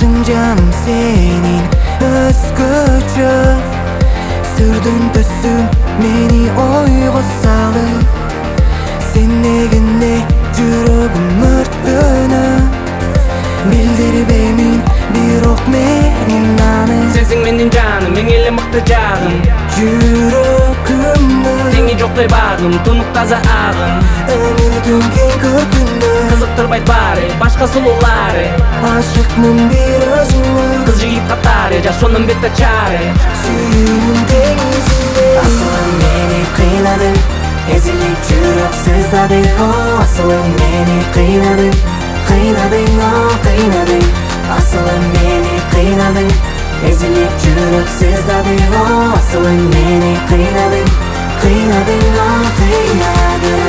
Başın canım senin özgöçö. Sürdün tösün meni oyga salıp. Sen negine жүрөгүм өрттөнө. Билдирбеймин бирок менин аны. Сенсиң менин жаным, эң эле мыкты жагым. Жүрөгүмдө теңи жоктой багым, тунук таза агым. Өмүрдүн кең көркүндө Кызыктырбайт баары, башка сулуулары. Ашыкмын бир өзүңө. Кыз жигит катары, жашоонун бет ачары. Сүйүүнүн деңизинде асылым мени кыйнадың. Ezilip жүрөк сыздадың. Асылым мени кыйнадың. Кыйнадың, кыйнадың. Асылым мени кыйнадың. Ezilip жүрөк сыздадың. Асылым мени кыйнадың. Кыйнадың, кыйнадың.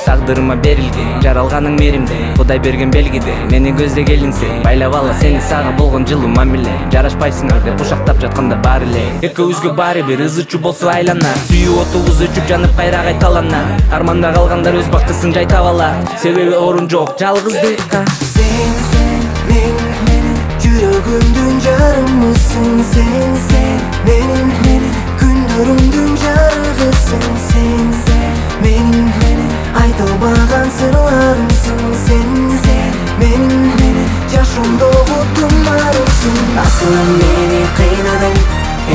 Тагдырыма берилген, жаралганың меримде. Кудай берген белгиде, мени көздөгениңсиң. Байлап ала сени сага болгон жылуу мамиле. Жарашпайсыңар деп кучактап жатканда бар эле. Экөөбүзгө баары бир ызычуу болсо айлана. Сүйүү отубуз өчүп жанып кайра кайталана. Арманда калгандар өз бактысын жайтап ала. Себеби орун жок жалгыздыкка. Sen менин жүрөгүмдүн жарымысың. Sen менин күндөрүмдүн жарыгысың. Sen менин айтылбаган сырларымсың. Sen менин жашоомдогу тумарымсың. Асылым мени кыйнадың.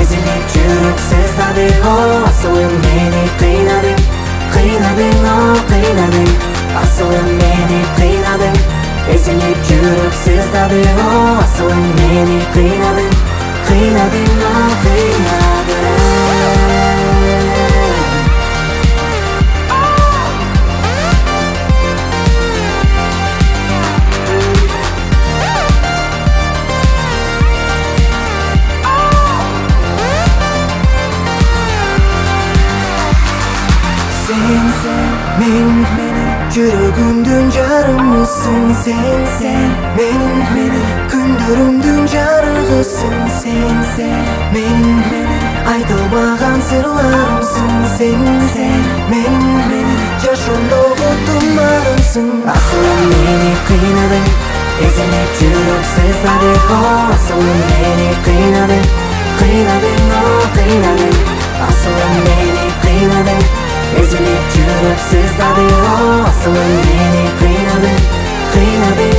Ezilip жүрөк сыздадың. Асылым мени кыйнадың. Кыйнадың, кыйнадың. Асылым мени кыйнадың. Ezilip жүрөк сыздадың. Асылым мени кыйнадың. Кыйнадың, кыйнадың. Sen менин жүрөгүмдүн жарымысың. Sen менин күндөрүмдүн жарыгысың. Sen менин айтылбаган сырларымсың. Sen менин жашоомдогу тумарымсың. Асылым мени кыйнадың. Ezilip жүрөк сыздадың. Асылым мени кыйнадың. Кыйнадың, кыйнадың. Асылым мени кыйнадың. Ezilip жүрөк сыздадың. Асылым мени кыйнадың. Кыйнадың,